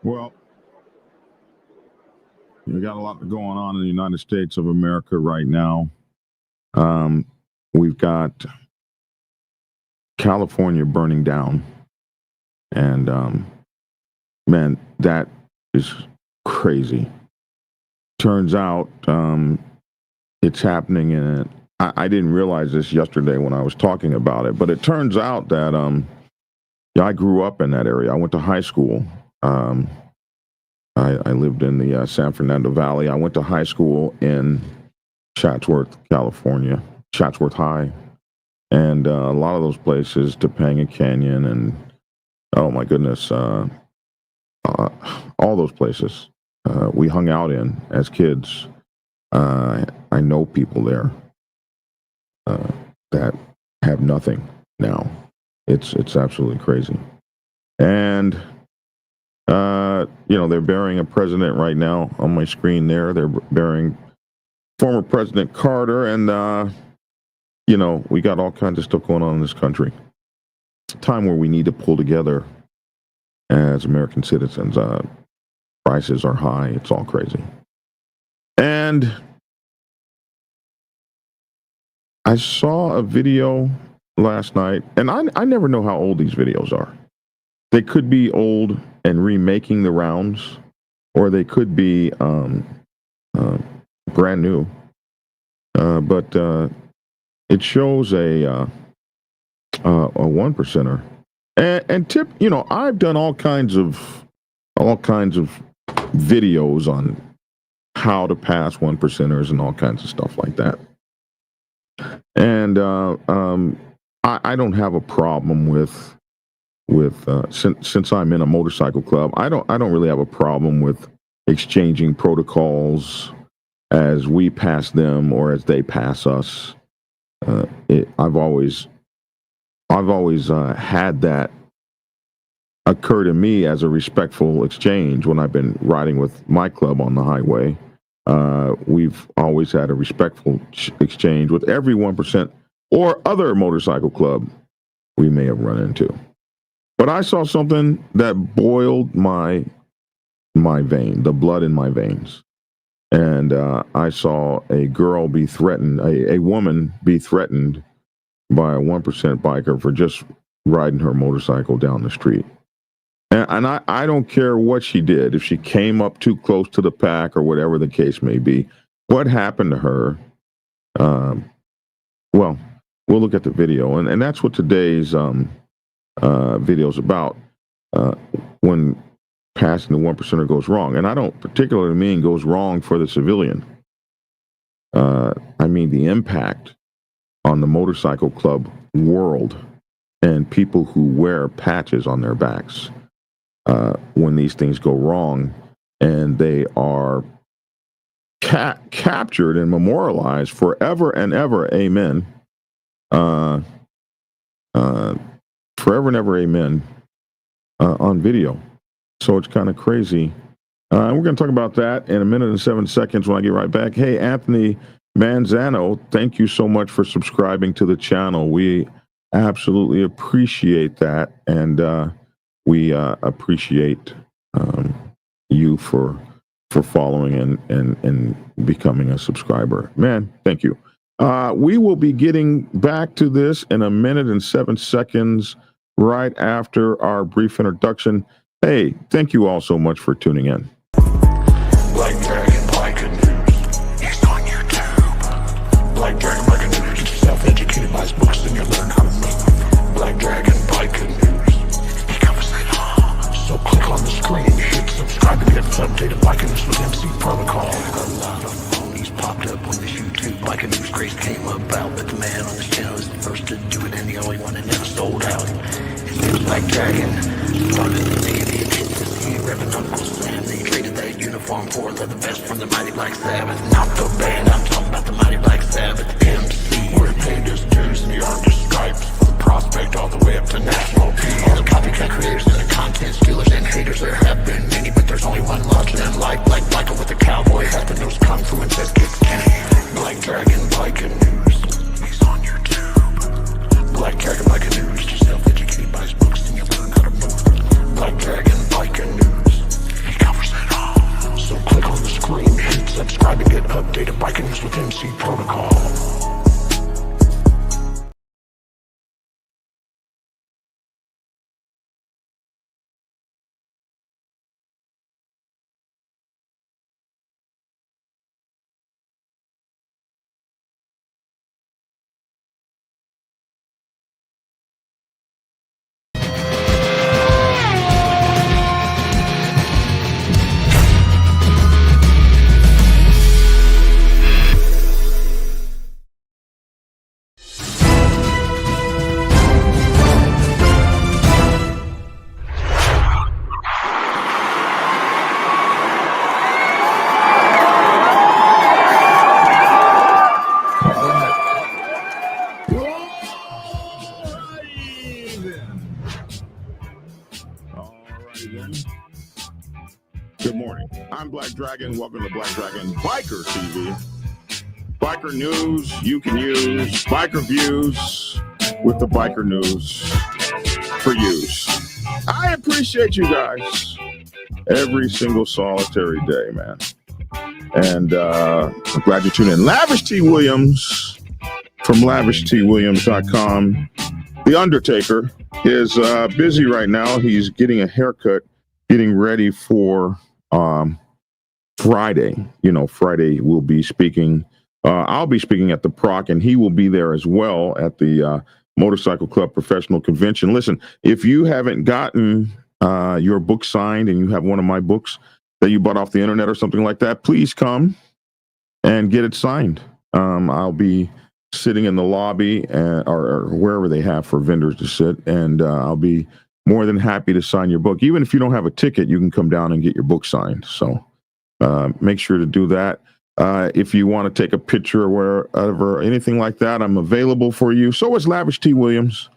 Well, we got a lot going on in the United States of America right now. We've got California burning down, and man, that is crazy. Turns out it's happening in. I didn't realize this yesterday when I was talking about it, but it turns out that yeah, I grew up in that area. I went to high school. I lived in the San Fernando Valley. I went to high school in Chatsworth, California, Chatsworth High. And a lot of those places, Topanga Canyon and, oh my goodness, all those places we hung out in as kids. I know people there that have nothing now. It's absolutely crazy. And they're burying a president right now on my screen there. They're burying former President Carter, and we got all kinds of stuff going on in this country. It's a time where we need to pull together as American citizens. Prices are high. It's all crazy. And I saw a video last night, and I never know how old these videos are. They could be old and remaking the rounds, or they could be brand new. But it shows a one percenter. And tip, I've done all kinds of videos on how to pass one percenters and all kinds of stuff like that. And I don't have a problem with since I'm in a motorcycle club, I don't really have a problem with exchanging protocols as we pass them or as they pass us. I've always had that occur to me as a respectful exchange when I've been riding with my club on the highway. We've always had a respectful exchange with every 1% or other motorcycle club we may have run into. But I saw something that boiled my vein, the blood in my veins. And I saw a girl be threatened, a woman be threatened by a 1% biker for just riding her motorcycle down the street. And I don't care what she did, if she came up too close to the pack or whatever the case may be. What happened to her? Well, we'll look at the video. And that's what today's video is about, when passing the 1%er goes wrong. And I don't particularly mean goes wrong for the civilian. I mean the impact on the motorcycle club world and people who wear patches on their backs when these things go wrong, and they are captured and memorialized forever and ever. Amen. Forever and ever. Amen. On video. So it's kind of crazy. We're going to talk about that in a minute and 7 seconds when I get right back. Hey, Anthony Manzano, thank you so much for subscribing to the channel. We absolutely appreciate that. And we appreciate you for following and becoming a subscriber. Man, thank you. We will be getting back to this in a minute and 7 seconds right after our brief introduction. Hey, thank you all so much for tuning in. Black Dragon Biker News. He's on YouTube. Black Dragon Biker News. Get yourself educated by his books and you'll learn how to move. Black Dragon Biker News. He covers it all. So click on the screen, hit subscribe to get updated Biker News with MC Protocol. A lot of phonies popped up when this YouTube Biker News craze came about, but the man on this channel is the first to do it and the only one that never sold out. His name's Black Dragon. Started the day the intensity, repping Uncle Sam. They traded that uniform for the best from the mighty Black Sabbath. Not the band, I'm talking about the mighty Black Sabbath. MC, we're paid his dues in the Arctic stripes, from prospect all the way up to national peace. All the copycat creators and the content stealers and haters, there have been many, but there's only one larger than life. Like Michael with the cowboy hat that knows kung fu and says kick Kenny. Black Dragon Biker News. He's on YouTube. Black Dragon Biker News. Yourself educated by his books and you learn how to move. Black Dragon Biker News. Investigative biker news with MC Protocol. Good morning. I'm Black Dragon. Welcome to Black Dragon Biker TV. Biker news you can use. Biker views with the biker news for use. I appreciate you guys every single solitary day, man. And I'm glad you tuned in. Lavish T. Williams from lavishtwilliams.com. The Undertaker is busy right now. He's getting a haircut, getting ready for Friday. Friday we'll be speaking. I'll be speaking at the Proc, and he will be there as well at the Motorcycle Club Professional Convention. Listen, if you haven't gotten your book signed and you have one of my books that you bought off the internet or something like that, please come and get it signed. I'll be sitting in the lobby or wherever they have for vendors to sit, and I'll be more than happy to sign your book. Even if you don't have a ticket, you can come down and get your book signed. So make sure to do that. If you want to take a picture or wherever, anything like that, I'm available for you. So is Lavish T. Williams.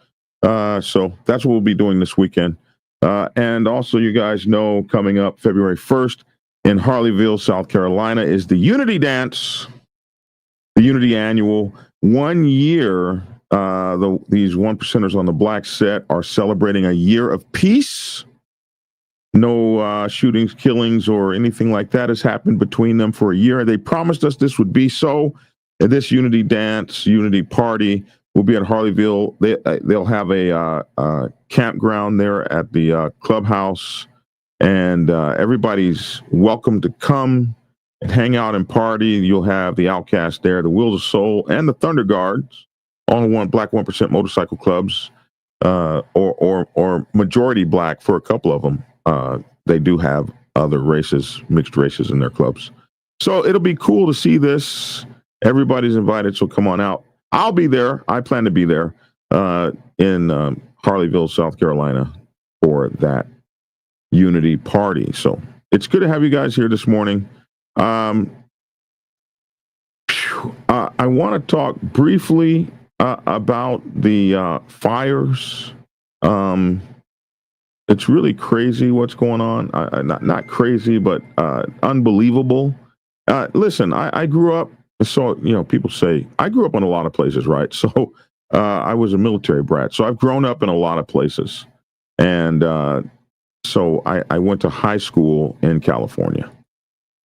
So that's what we'll be doing this weekend. And also, you guys know, coming up February 1st in Harleyville, South Carolina, is the Unity Dance, the Unity Annual. 1 year, these one percenters on the black set are celebrating a year of peace. No shootings, killings, or anything like that has happened between them for a year. They promised us this would be so. And this Unity Dance, Unity Party will be at Harleyville. They'll have a campground there at the clubhouse, and everybody's welcome to come and hang out and party. You'll have the Outcast there, the Wheels of Soul, and the Thunder Guards, all one black 1% motorcycle clubs, or majority black for a couple of them. They do have other races, mixed races in their clubs. So it'll be cool to see this. Everybody's invited, so come on out. I'll be there. I plan to be there in Harleyville, South Carolina for that Unity party. So it's good to have you guys here this morning. I want to talk briefly about the fires. It's really crazy what's going on. Not crazy, but unbelievable. Listen, I grew up, so, people say, I grew up in a lot of places, right? So I was a military brat. So I've grown up in a lot of places. And so I went to high school in California.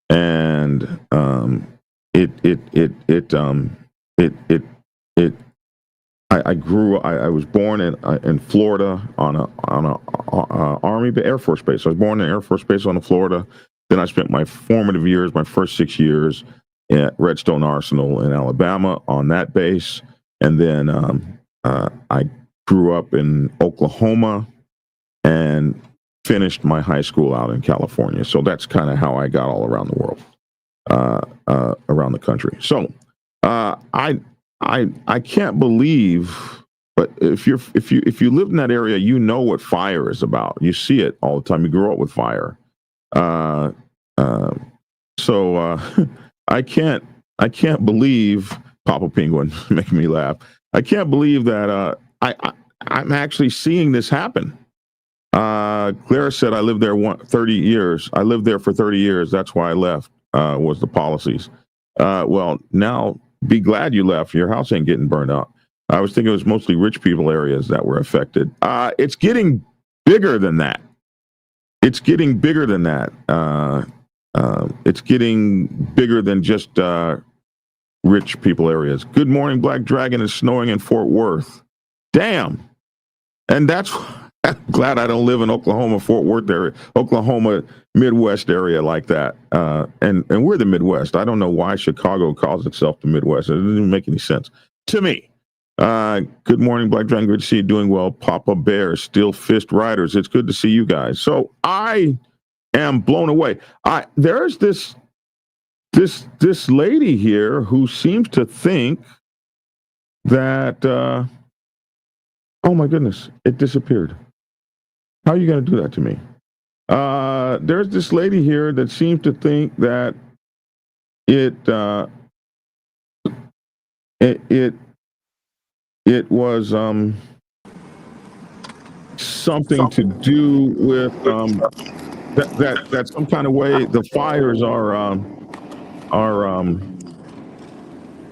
And I was born in Florida on a Army Air Force base. I was born in Air Force Base on Florida. Then I spent my formative years, my first 6 years at Redstone Arsenal in Alabama on that base. And then I grew up in Oklahoma and finished my high school out in California. So that's kind of how I got all around the world, around the country. So I can't believe, but if you live in that area, you know what fire is about. You see it all the time. You grow up with fire. So I can't believe, Papa Penguin making me laugh. I can't believe that I'm actually seeing this happen. Clara said I lived there 30 years. I lived there for 30 years. That's why I left, was the policies. Well, now be glad you left. Your house ain't getting burned out. I was thinking it was mostly rich people areas that were affected. It's getting bigger than that. It's getting bigger than that. It's getting bigger than just rich people areas. Good morning, Black Dragon. Is snowing in Fort Worth. Damn. And that's I'm glad I don't live in Oklahoma, Fort Worth area, Oklahoma, Midwest area like that. And we're the Midwest. I don't know why Chicago calls itself the Midwest. It doesn't make any sense to me. Good morning, Black Dragon. Good to see you doing well. Papa Bear, Steel Fist Riders. It's good to see you guys. So I am blown away. There's this lady here who seems to think that oh my goodness, it disappeared. How are you going to do that to me? There's this lady here that seems to think that it was something to do with that some kind of way the fires are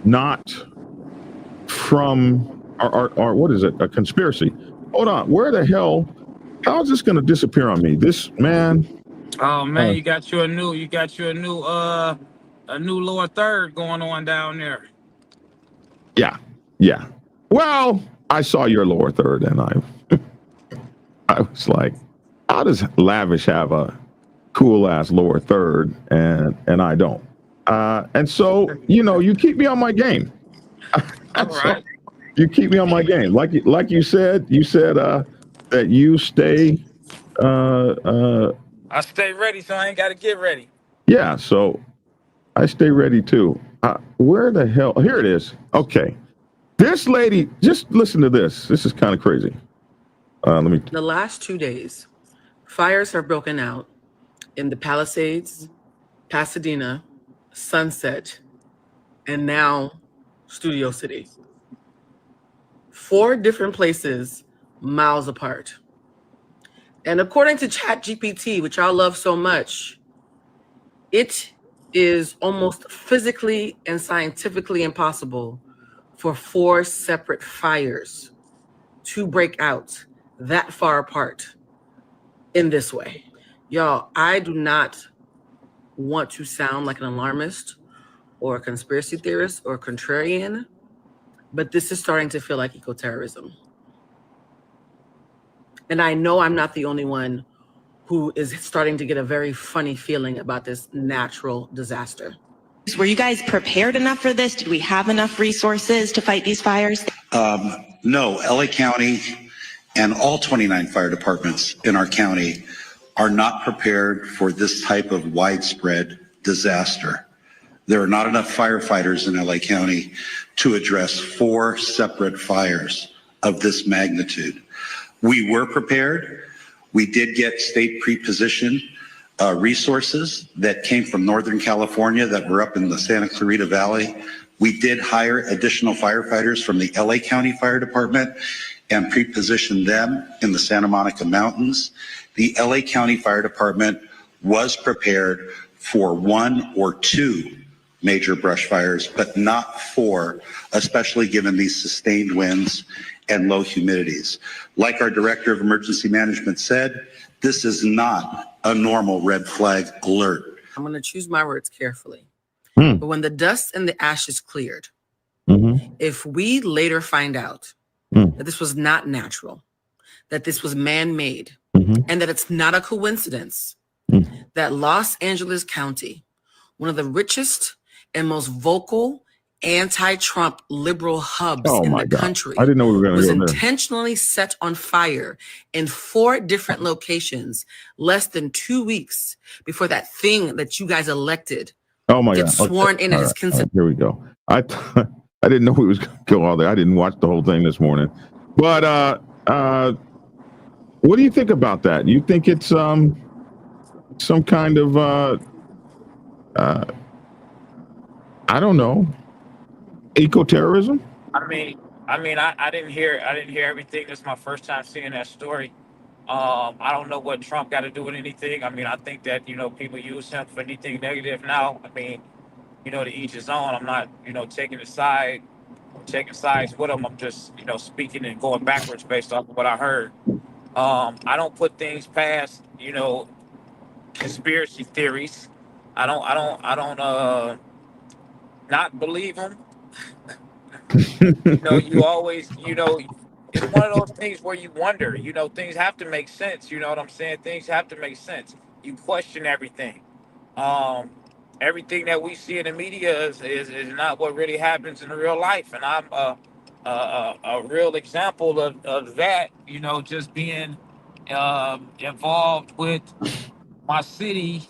not from or what is it? A conspiracy. Hold on, where the hell? How is this going to disappear on me? This man. Oh man, you got you a new lower third going on down there. Yeah. Well, I saw your lower third, and I was like, how does Lavish have a cool ass lower third, and I don't? And so you keep me on my game. All right. You keep me on my game, like you said. You said that you stay. I stay ready, so I ain't got to get ready. Yeah, so I stay ready too. Where the hell? Here it is. Okay, this lady. Just listen to this. This is kind of crazy. Let me. The last 2 days, fires have broken out in the Palisades, Pasadena, Sunset, and now Studio City. 4 different places, miles apart. And according to ChatGPT, which I love so much, it is almost physically and scientifically impossible for 4 separate fires to break out that far apart in this way. Y'all, I do not want to sound like an alarmist or a conspiracy theorist or a contrarian, but this is starting to feel like eco-terrorism. And I know I'm not the only one who is starting to get a very funny feeling about this natural disaster. Were you guys prepared enough for this? Did we have enough resources to fight these fires? No, LA County and all 29 fire departments in our county are not prepared for this type of widespread disaster. There are not enough firefighters in LA County to address 4 separate fires of this magnitude. We were prepared. We did get state pre-position resources that came from Northern California that were up in the Santa Clarita Valley. We did hire additional firefighters from the LA County Fire Department and pre-position them in the Santa Monica Mountains. The LA County Fire Department was prepared for 1 or 2 major brush fires, but not 4, especially given these sustained winds and low humidities. Like our Director of Emergency Management said, this is not a normal red flag alert. I'm going to choose my words carefully. Hmm. But when the dust and the ashes cleared, Mm-hmm. if we later find out Mm. that this was not natural, that this was man-made, Mm-hmm. and that it's not a coincidence Mm. that Los Angeles County, one of the richest and most vocal anti-Trump liberal hubs Oh in my the God. country, I didn't know we were going was to go there. intentionally set on fire in 4 different locations less than 2 weeks before that thing that you guys elected Oh my God. gets sworn in All as right. considered. Here we go. I didn't know we was going to go all there. I didn't watch the whole thing this morning. But what do you think about that? You think it's some kind of I don't know, eco-terrorism? I didn't hear everything. This is my first time seeing that story. I don't know what Trump got to do with anything. I mean, I think that people use him for anything negative now. I mean, to each his own. I'm not taking sides with him. I'm just speaking and going backwards based off of what I heard. I don't put things past conspiracy theories. I don't not believe them. You always, it's one of those things where you wonder, things have to make sense. You know what I'm saying? Things have to make sense. You question everything. Um, Everything that we see in the media is not what really happens in real life. And I'm a real example of that, just being involved with my city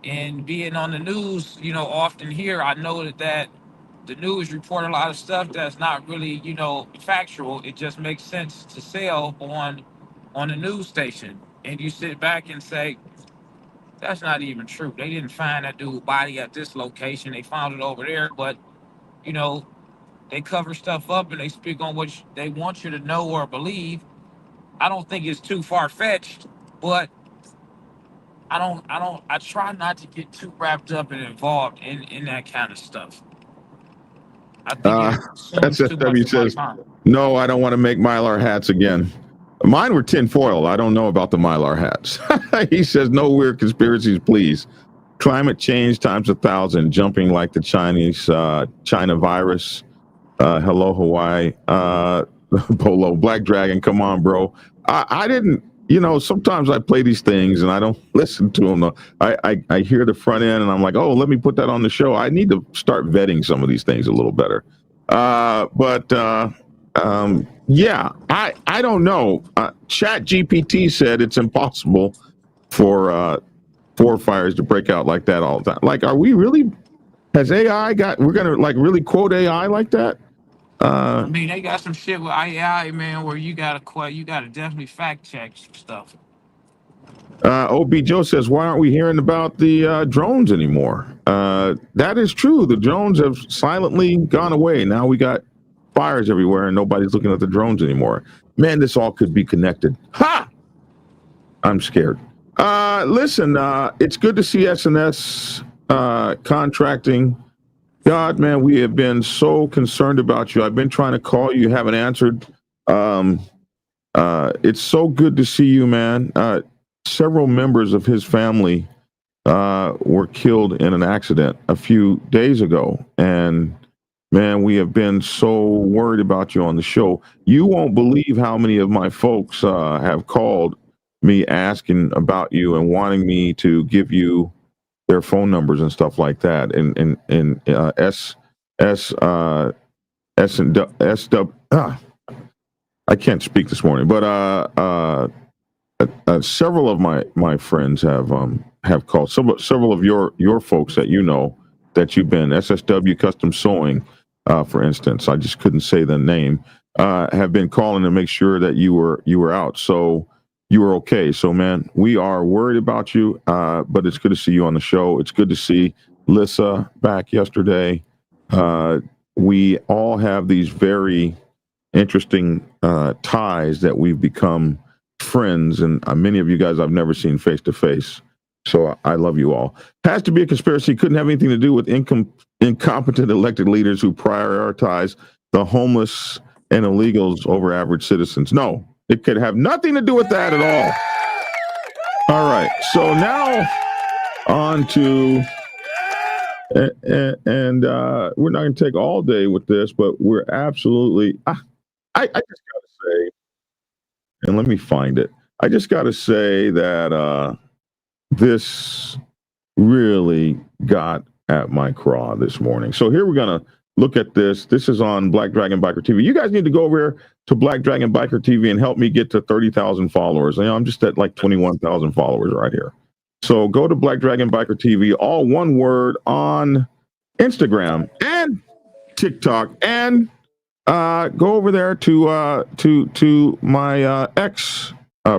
and being on the news, often here. I know that the news report a lot of stuff that's not really, factual. It just makes sense to sell on the news station. And you sit back and say, that's not even true. They didn't find that dude's body at this location. They found it over there. But, you know, they cover stuff up and they speak on what they want you to know or believe. I don't think it's too far fetched, but I try not to get too wrapped up and involved in that kind of stuff. I think Uh, it consumes too much SSW of my says, time. no, I don't want to make Mylar hats again. Mine were tinfoil. I don't know about the Mylar hats. He says, no weird conspiracies, please. Climate change times 1,000, jumping like the Chinese China virus. Hello, Hawaii. Polo, Black Dragon, come on, bro. I didn't, sometimes I play these things and I don't listen to them. I hear the front end and I'm like, oh, let me put that on the show. I need to start vetting some of these things a little better. Yeah, I don't know. Chat GPT said it's impossible for forest fires to break out like that all the time. Like, are we really? Has AI we're gonna like really quote AI like that? I mean, they got some shit with AI, man, where you gotta definitely fact check some stuff. OB Joe says, why aren't we hearing about the drones anymore? That is true. The drones have silently gone away. Now we got fires everywhere and nobody's looking at the drones anymore. Man, this all could be connected. Ha! I'm scared. Listen, it's good to see SNS contracting. God, man, we have been so concerned about you. I've been trying to call you. You haven't answered. It's so good to see you, man. Several members of his family were killed in an accident a few days ago. And man, we have been so worried about you on the show. You won't believe how many of my folks have called me asking about you and wanting me to give you their phone numbers and stuff like that. And I can't speak this morning, but several of my friends have called. Several of your folks that that you've been SSW Custom Sewing, for instance. I just couldn't say the name. Have been calling to make sure that you were out, so you were okay. So man, we are worried about you, but it's good to see you on the show. It's good to see Lissa back yesterday. We all have these very interesting ties that we've become friends, and many of you guys I've never seen face to face. So I love you all. Has to be a conspiracy. Couldn't have anything to do with incompetent elected leaders who prioritize the homeless and illegals over average citizens. No, it could have nothing to do with that at all. All right. So now on to, and we're not going to take all day with this, but we're absolutely, I just got to say, and let me find it. I just got to say that this really got at my craw this morning. So here we're going to look at this. This is on Black Dragon Biker TV. You guys need to go over here to Black Dragon Biker TV and help me get to 30,000 followers. I'm just at like 21,000 followers right here. So go to Black Dragon Biker TV, all one word, on Instagram and TikTok, and go over there to my X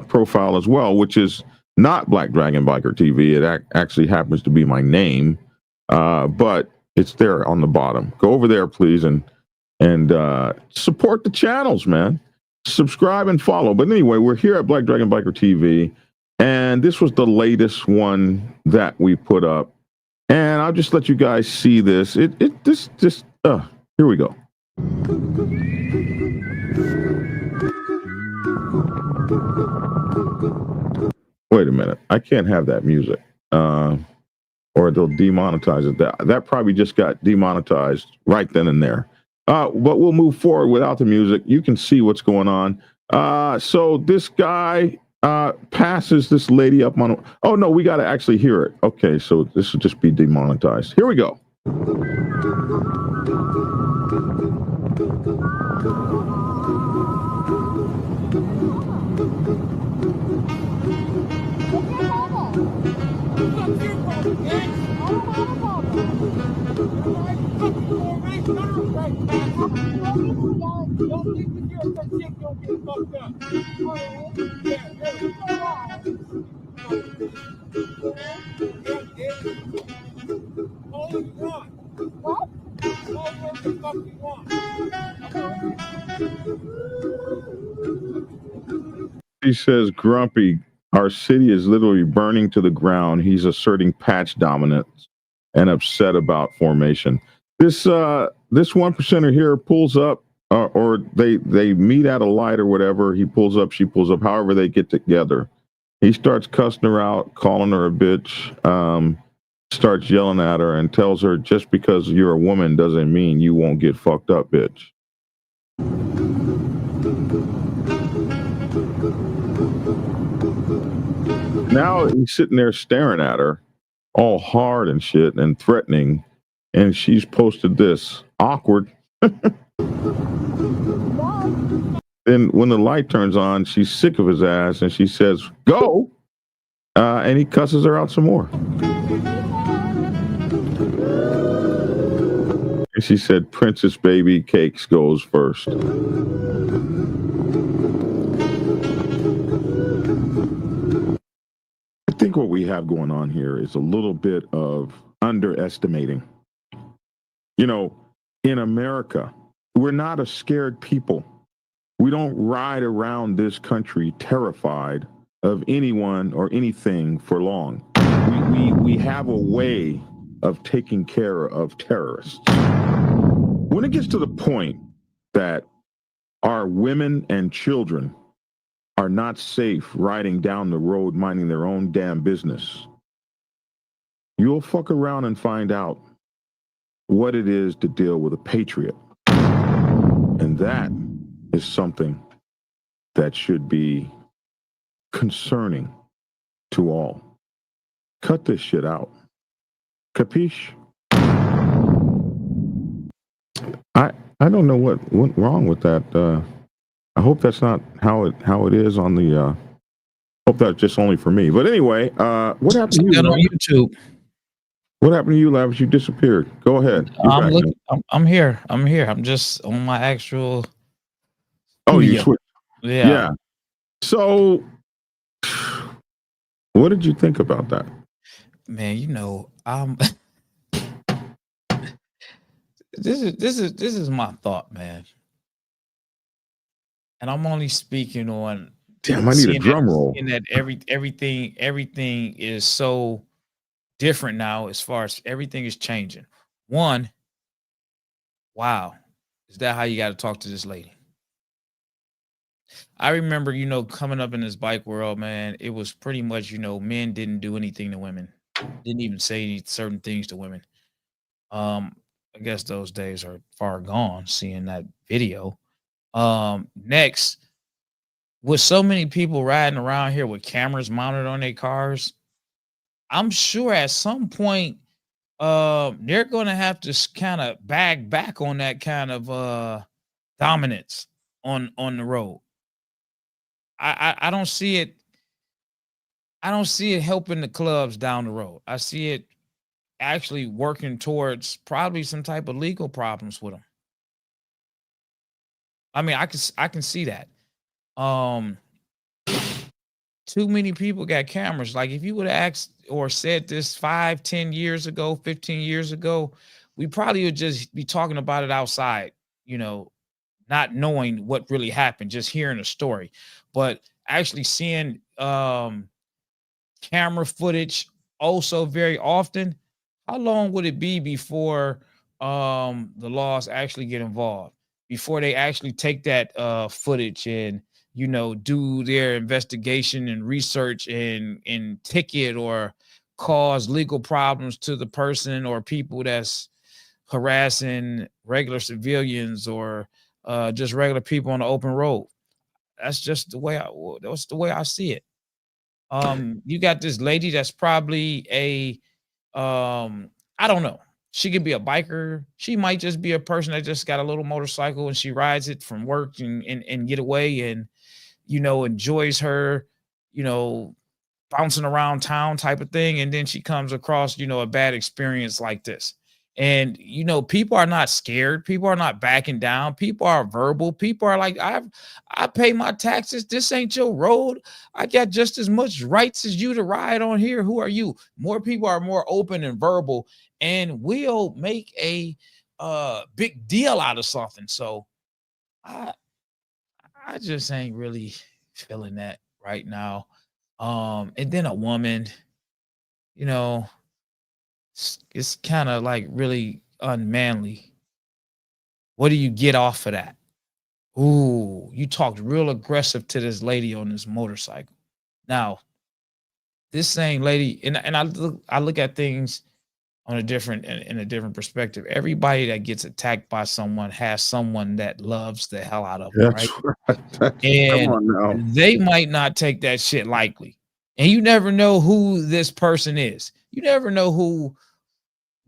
profile as well, which is not Black Dragon Biker TV. It actually happens to be my name, but it's there on the bottom. Go over there, please, and support the channels, man. Subscribe and follow. But anyway, we're here at Black Dragon Biker TV, and this was the latest one that we put up. And I'll just let you guys see this. Here we go. Wait a minute. I can't have that music. or they'll demonetize it. That probably just got demonetized right then and there. But we'll move forward without the music. You can see what's going on. So this guy passes this lady up on. Oh no, we got to actually hear it. Okay, so this will just be demonetized. Here we go. He says, Grumpy, our city is literally burning to the ground. He's asserting patch dominance and upset about formation. This one percenter here pulls up, or they meet at a light or whatever. He pulls up, she pulls up, however they get together. He starts cussing her out, calling her a bitch, starts yelling at her and tells her, just because you're a woman doesn't mean you won't get fucked up, bitch. Now he's sitting there staring at her, all hard and shit and threatening, and she's posted this. Awkward. Then when the light turns on, she's sick of his ass and she says, go, and he cusses her out some more. And she said, Princess Baby Cakes goes first. I think what we have going on here is a little bit of underestimating. You know, in America, we're not a scared people. We don't ride around this country terrified of anyone or anything for long. We have a way of taking care of terrorists. When it gets to the point that our women and children are not safe riding down the road minding their own damn business, you'll fuck around and find out what it is to deal with a patriot. And that is something that should be concerning to all. Cut this shit out. Capiche? I don't know what went wrong with that. I hope that's not how it is on the. Hope that's just only for me. But anyway, what happened to you? On YouTube. What happened to you, Lavish? You disappeared. Go ahead. I'm here. I'm just on my actual. Oh, you switched. Yeah. So, what did you think about that? Man, you know, this is my thought, man. And I'm only speaking on. Damn, I need a drum roll. In that everything is so different now, as far as everything is changing. One, wow, is that how you got to talk to this lady? I remember, you know, coming up in this bike world, man, it was pretty much, you know, men didn't do anything to women, didn't even say certain things to women. I guess those days are far gone, seeing that video. Next, with so many people riding around here with cameras mounted on their cars, I'm sure at some point they're going to have to kind of bag back on that kind of dominance on the road. I don't see it. I don't see it helping the clubs down the road. I see it actually working towards probably some type of legal problems with them. I mean, I can see that. Too many people got cameras. Like, if you would have asked or said this 5, 10 years ago, 15 years ago, we probably would just be talking about it outside, you know, not knowing what really happened, just hearing a story. But actually seeing camera footage also very often, how long would it be before the laws actually get involved, before they actually take that footage and, you know, do their investigation and research and ticket or cause legal problems to the person or people that's harassing regular civilians or just regular people on the open road. That's just the way I see it. You got this lady that's probably a I don't know. She could be a biker. She might just be a person that just got a little motorcycle and she rides it from work and get away and enjoys her, you know, bouncing around town type of thing. And then she comes across, a bad experience like this. And people are not scared. People are not backing down. People are verbal. People are like, I pay my taxes. This ain't your road. I got just as much rights as you to ride on here. Who are you? More people are more open and verbal and will make a big deal out of something. So I just ain't really feeling that right now. And then a woman, it's kind of like really unmanly. What do you get off of that? Ooh, you talked real aggressive to this lady on this motorcycle. Now, this same lady, and I look at things on a different in a different perspective. Everybody that gets attacked by someone has someone that loves the hell out of them, right? Right. And Come on now. they might not take that shit lightly. And you never know who this person is. You never know who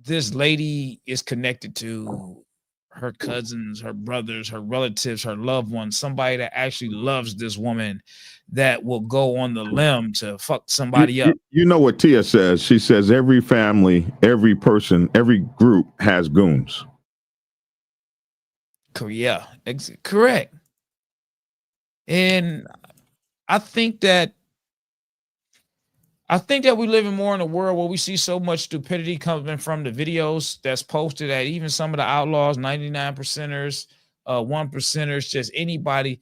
this lady is connected to, her cousins, her brothers, her relatives, her loved ones, somebody that actually loves this woman that will go on the limb to fuck somebody up. You know what Tia says? She says every family, every person, every group has goons. Yeah, correct. And I think that we live in more in a world where we see so much stupidity coming from the videos that's posted at even some of the outlaws, 99 percenters, 1 percenters, just anybody.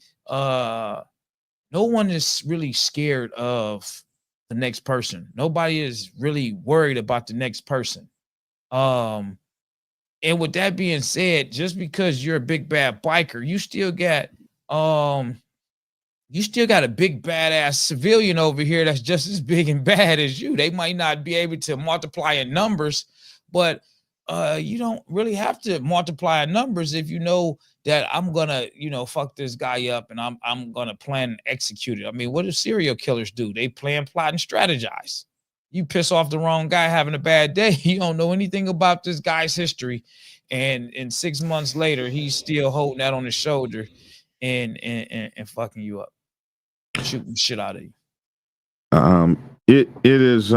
No one is really scared of the next person. Nobody is really worried about the next person. And with that being said, just because you're a big bad biker, you still got a big badass civilian over here that's just as big and bad as you. They might not be able to multiply in numbers, but you don't really have to multiply in numbers if you know that I'm gonna, fuck this guy up and I'm gonna plan and execute it. I mean, what do serial killers do? They plan, plot, and strategize. You piss off the wrong guy having a bad day. You don't know anything about this guy's history, and 6 months later, he's still holding that on his shoulder and fucking you up. Shooting shit out of you. It is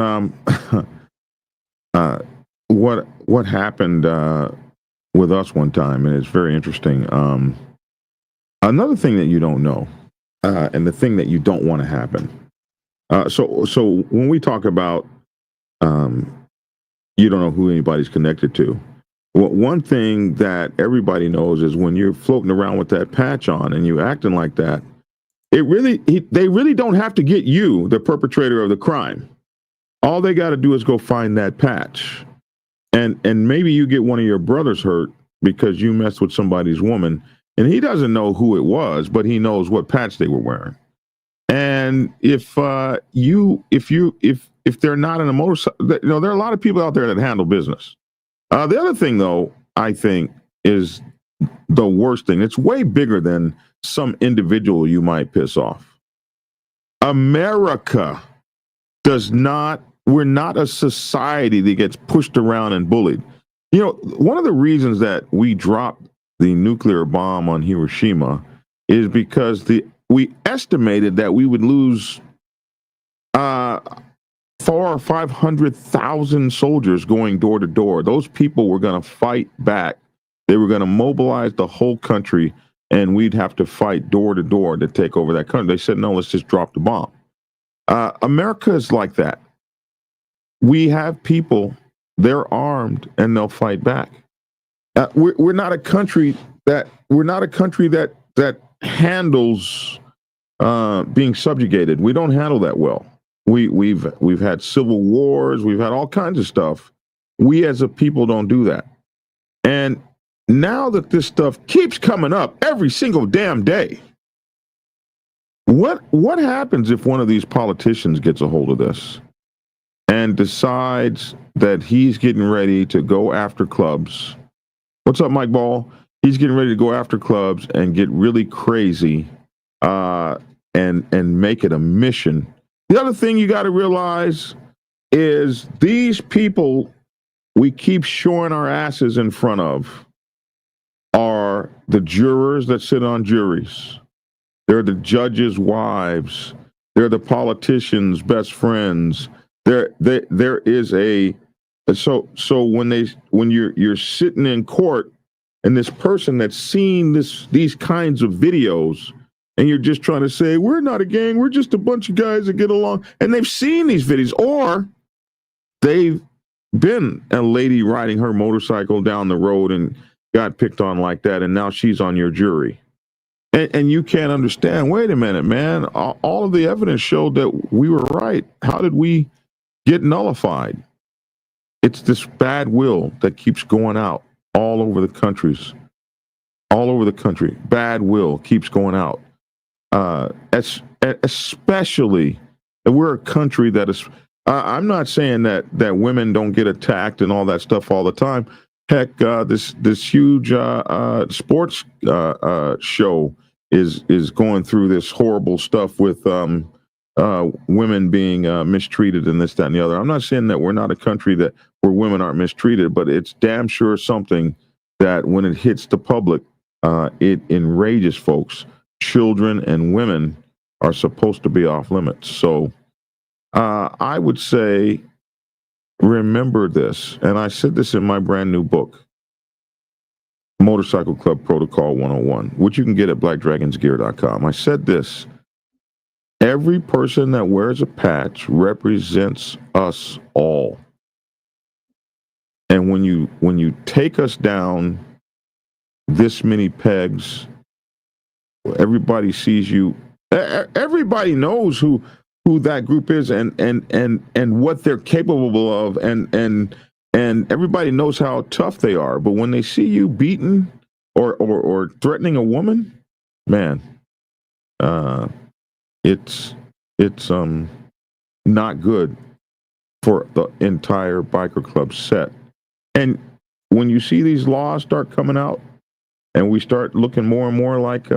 what happened with us one time, and it's very interesting. Another thing that you don't know, and the thing that you don't want to happen. So when we talk about you don't know who anybody's connected to. Well, one thing that everybody knows is when you're floating around with that patch on and you acting like that, they really don't have to get you, the perpetrator of the crime. All they got to do is go find that patch. And maybe you get one of your brothers hurt because you messed with somebody's woman and he doesn't know who it was, but he knows what patch they were wearing. And if they're not in a motorcycle, there are a lot of people out there that handle business. The other thing, though, I think is the worst thing. It's way bigger than some individual you might piss off. America we're not a society that gets pushed around and bullied. One of the reasons that we dropped the nuclear bomb on Hiroshima is because we estimated that we would lose 400,000 or 500,000 soldiers going door to door. Those people were going to fight back. They were going to mobilize the whole country, and we'd have to fight door to door to take over that country. They said, no, let's just drop the bomb. America is like that. We have people, they're armed, and they'll fight back. We're not a country that handles being subjugated. We don't handle that well. We've had civil wars. We've had all kinds of stuff. We as a people don't do that. And now that this stuff keeps coming up every single damn day, what happens if one of these politicians gets a hold of this? and decides that he's getting ready to go after clubs. What's up, Mike Ball? He's getting ready to go after clubs and get really crazy, and make it a mission. The other thing you got to realize is these people we keep showing our asses in front of are the jurors that sit on juries. They're the judges' wives. They're the politicians' best friends. There is a so when you're sitting in court and this person that's seen these kinds of videos and you're just trying to say we're not a gang, we're just a bunch of guys that get along, and they've seen these videos, or they've been a lady riding her motorcycle down the road and got picked on like that, and now she's on your jury. And you can't understand, wait a minute, man, all of the evidence showed that we were right. How did we get nullified? It's this bad will that keeps going out all over the countries. All over the country. Bad will keeps going out. Especially, we're a country that is, I'm not saying that women don't get attacked and all that stuff all the time. Heck, this huge sports show is going through this horrible stuff with women being mistreated and this, that, and the other. I'm not saying that we're not a country where women aren't mistreated, but it's damn sure something that when it hits the public, it enrages folks. Children and women are supposed to be off limits. So I would say, remember this, and I said this in my brand new book, Motorcycle Club Protocol 101, which you can get at blackdragonsgear.com. I said this: every person that wears a patch represents us all. And when you take us down this many pegs, everybody sees you. Everybody knows who that group is and what they're capable of, and everybody knows how tough they are. But when they see you beaten or threatening a woman, man, it's not good for the entire biker club set. And when you see these laws start coming out, and we start looking more and more like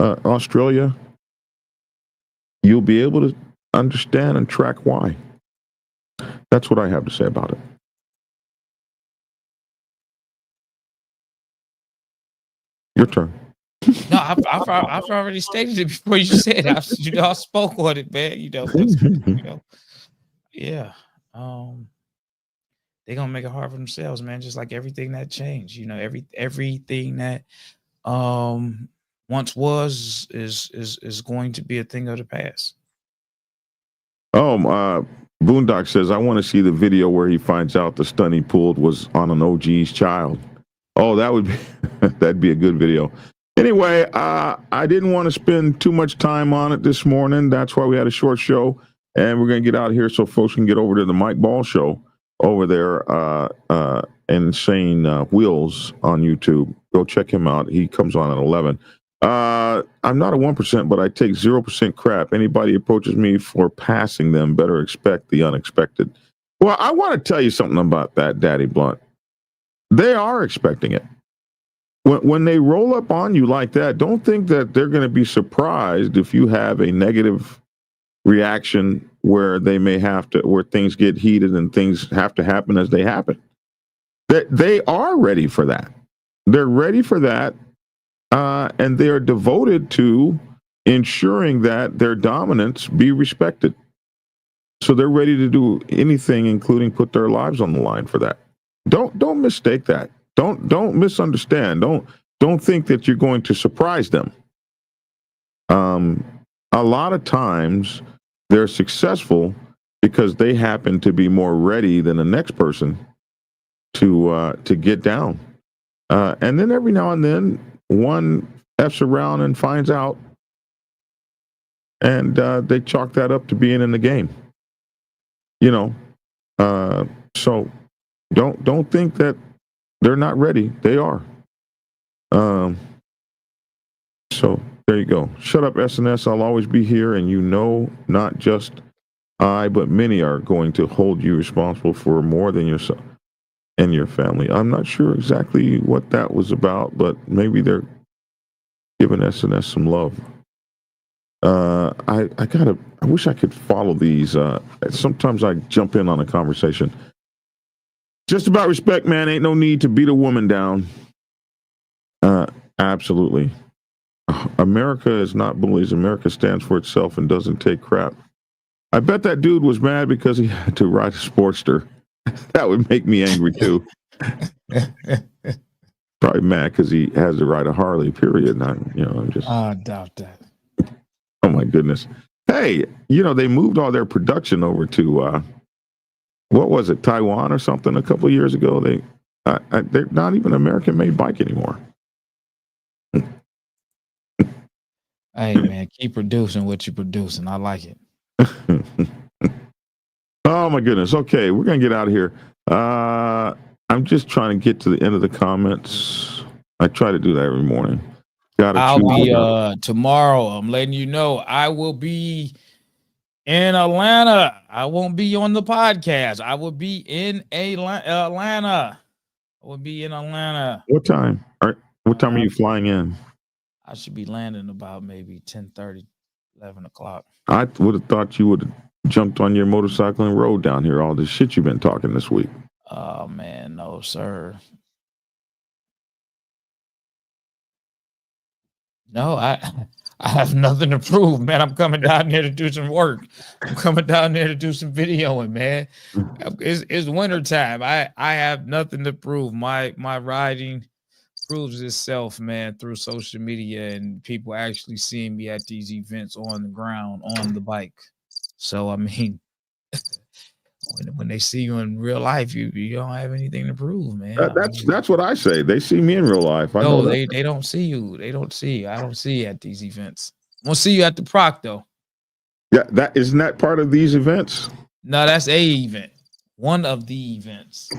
Australia, you'll be able to understand and track why. That's what I have to say about it. Your turn. No, I've already stated it before you said it. I spoke on it, man. Yeah. They're gonna make it hard for themselves, man. Just like everything that changed, everything that once was is going to be a thing of the past. Boondock says, I want to see the video where he finds out the stunt he pulled was on an OG's child. Oh, that'd be a good video. Anyway, I didn't want to spend too much time on it this morning. That's why we had a short show, and we're gonna get out of here so folks can get over to the Mike Ball show over there, Insane Wheels on YouTube. Go check him out. He comes on at 11. I'm not a 1%, but I take 0% crap. Anybody approaches me for passing them better expect the unexpected. Well, I want to tell you something about that, Daddy Blunt. They are expecting it. When they roll up on you like that, don't think that they're going to be surprised if you have a negative reaction where where things get heated and things have to happen as they happen. They are ready for that. They're ready for that. And they are devoted to ensuring that their dominance be respected. So they're ready to do anything, including put their lives on the line for that. Don't mistake that. Don't misunderstand. Don't think that you're going to surprise them. A lot of times they're successful because they happen to be more ready than the next person to get down. And then every now and then one F's around and finds out, and they chalk that up to being in the game. So don't think that they're not ready. They are. So there you go. Shut up, SNS. I'll always be here, and not just but many are going to hold you responsible for more than yourself and your family. I'm not sure exactly what that was about, but maybe they're giving SNS some love. I wish I could follow these. Sometimes I jump in on a conversation. Just about respect, man. Ain't no need to beat a woman down. Absolutely. America is not bullies. America stands for itself and doesn't take crap. I bet that dude was mad because he had to ride a Sportster. That would make me angry too. Probably mad because he has to ride a Harley. Period. Not, I'm just. I doubt that. Oh my goodness. Hey, they moved all their production over to what was it, Taiwan or something? A couple of years ago. They're not even an American-made bike anymore. Hey man, keep producing what you're producing. I like it. Oh my goodness. Okay, we're gonna get out of here. I'm just trying to get to the end of the comments. I try to do that every morning. I'll be tomorrow. I'm letting you know I will be in Atlanta. I won't be on the podcast. I will be in Atlanta. I will be in Atlanta. What time? What time are you flying in? I should be landing about maybe 10:30, 11 o'clock. I would have thought you would have jumped on your motorcycle and rode down here. All this shit you've been talking this week. Oh man, no sir. No, I have nothing to prove, man. I'm coming down there to do some work. I'm coming down there to do some videoing, man. It's winter time. I have nothing to prove. My riding proves itself, man, through social media and people actually seeing me at these events on the ground, on the bike. So I mean, when they see you in real life, you don't have anything to prove, man. That's what I say. They see me in real life. I know they don't see you. They don't see you. I don't see you at these events. I'm gonna see you at the Proc though. Yeah, that isn't that part of these events? No, that's a event. One of the events.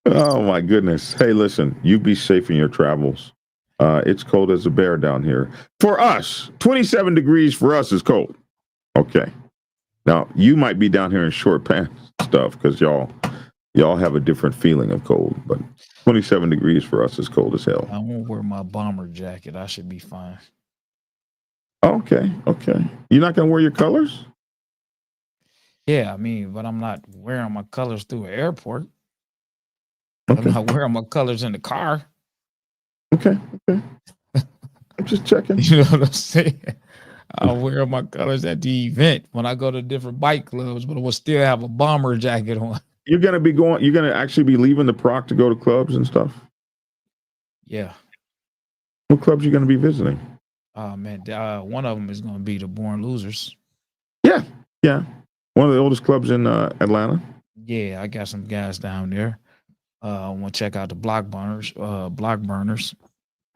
Oh my goodness. Hey, listen, you be safe in your travels. It's cold as a bear down here. For us, 27 degrees for us is cold. Okay. Now, you might be down here in short pants stuff because y'all have a different feeling of cold, but 27 degrees for us is cold as hell. I won't wear my bomber jacket. I should be fine. Okay. You're not going to wear your colors? Yeah, I mean, but I'm not wearing my colors through an airport. Okay. I'm not wearing my colors in the car. Okay. I'm just checking. You know what I'm saying? I'll wear my colors at the event when I go to different bike clubs, but I will still have a bomber jacket on. You're going to actually be leaving the Proc to go to clubs and stuff? Yeah. What clubs are you going to be visiting? Oh, man. One of them is going to be the Born Losers. Yeah. One of the oldest clubs in Atlanta. Yeah, I got some guys down there. I want to check out the Block Burners.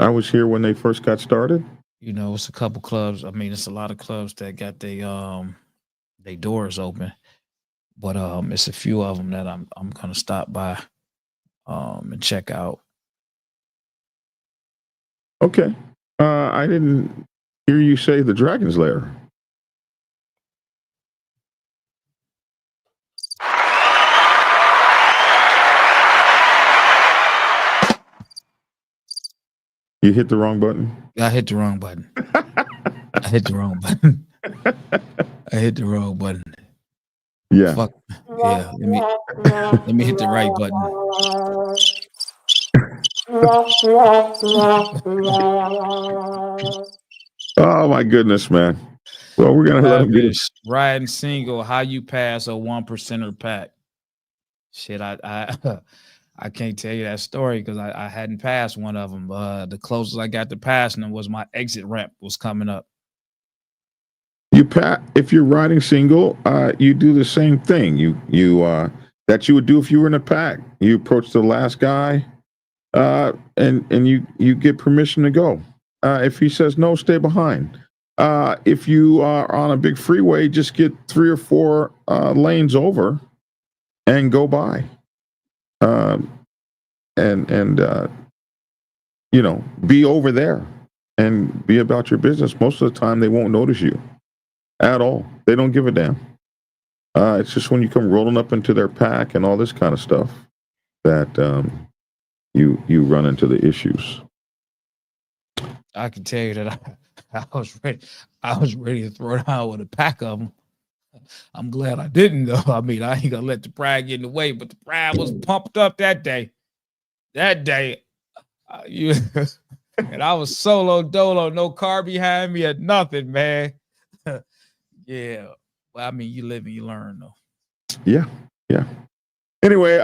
I was here when they first got started. It's a couple clubs. I mean, it's a lot of clubs that got they doors open, but it's a few of them that I'm gonna stop by and check out. Okay. I didn't hear you say the Dragon's Lair. You hit the wrong button? I hit the wrong button. I hit the wrong button. Yeah. Fuck. Yeah. Let me hit the right button. Oh my goodness, man. Well, we're gonna let him get it. Riding single, how you pass a 1%er pack. Shit, I can't tell you that story because I hadn't passed one of them. The closest I got to passing them was my exit ramp was coming up. If you're riding single, you do the same thing. That you would do if you were in a pack. You approach the last guy, and you get permission to go. If he says no, stay behind. If you are on a big freeway, just get 3 or 4 lanes over and go by. Be over there and be about your business. Most of the time, they won't notice you at all. They don't give a damn. It's just when you come rolling up into their pack and all this kind of stuff that you run into the issues. I can tell you that I was ready. I was ready to throw down with a pack of them. I'm glad I didn't, though. I mean, I ain't gonna let the pride get in the way, but the pride was pumped up that day. That day, and I was solo dolo, no car behind me or nothing, man. Yeah. Well, I mean, you live and you learn, though. Yeah. Anyway,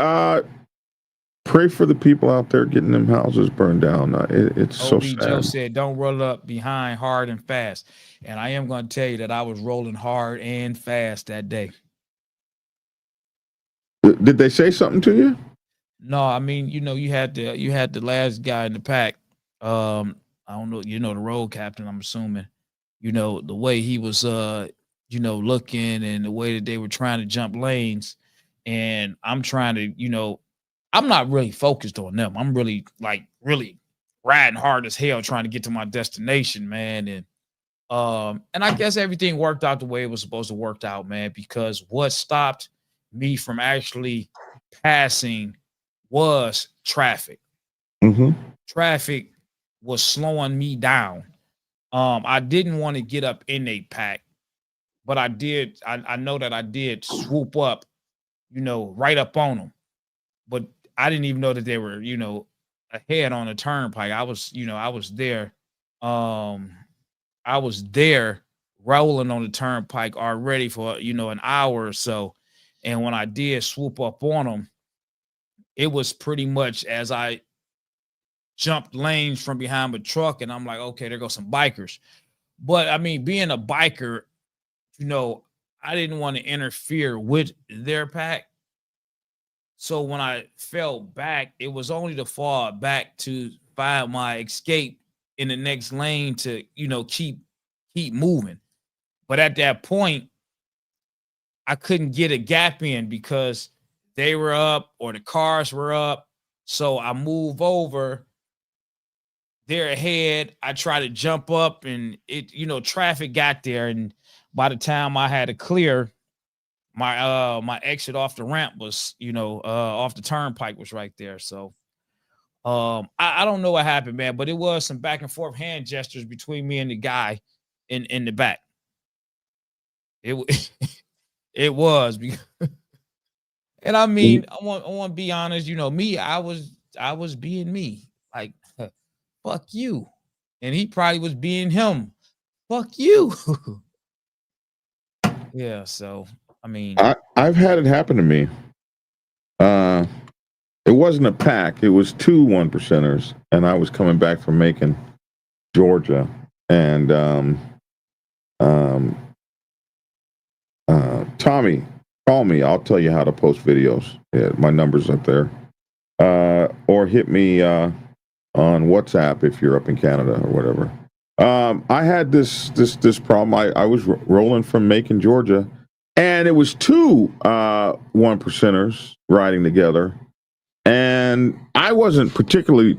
pray for the people out there getting them houses burned down. It's so sad. Joe said, don't roll up behind hard and fast. And I am going to tell you that I was rolling hard and fast that day. Did they say something to you? No, I mean, you had the last guy in the pack. I don't know, the road captain, I'm assuming, the way he was, looking and the way that they were trying to jump lanes. And I'm trying to, I'm not really focused on them. I'm really riding hard as hell trying to get to my destination, man. And I guess everything worked out the way it was supposed to work out, man, because what stopped me from actually passing was traffic. Mm-hmm. Traffic was slowing me down. I didn't want to get up in a pack, but I did. I know that I did swoop up, right up on them. But I didn't even know that they were, ahead on the turnpike. I was there. I was there rolling on the turnpike already for, an hour or so. And when I did swoop up on them, it was pretty much as I jumped lanes from behind my truck, and I'm like, okay, there go some bikers. But I mean, being a biker, I didn't want to interfere with their pack. So when I fell back, it was only to fall back to find my escape in the next lane to, keep moving. But at that point, I couldn't get a gap in because they were up or the cars were up. So I move over. They're ahead. I try to jump up and traffic got there. And by the time I had to clear, my exit off the ramp was, off the turnpike was right there. So I don't know what happened, man, but it was some back and forth hand gestures between me and the guy in the back. It was because, and I mean, I want to be honest, me, I was being me, like, fuck you. And he probably was being him. Fuck you. Yeah, so I mean, I've had it happen to me. It wasn't a pack, it was 2 1%ers, and I was coming back from Macon, Georgia, and Tommy, call me. I'll tell you how to post videos. Yeah, my number's up there. Or hit me on WhatsApp if you're up in Canada or whatever. I had this problem. I was rolling from Macon, Georgia, and it was 2 1%ers riding together, and I wasn't particularly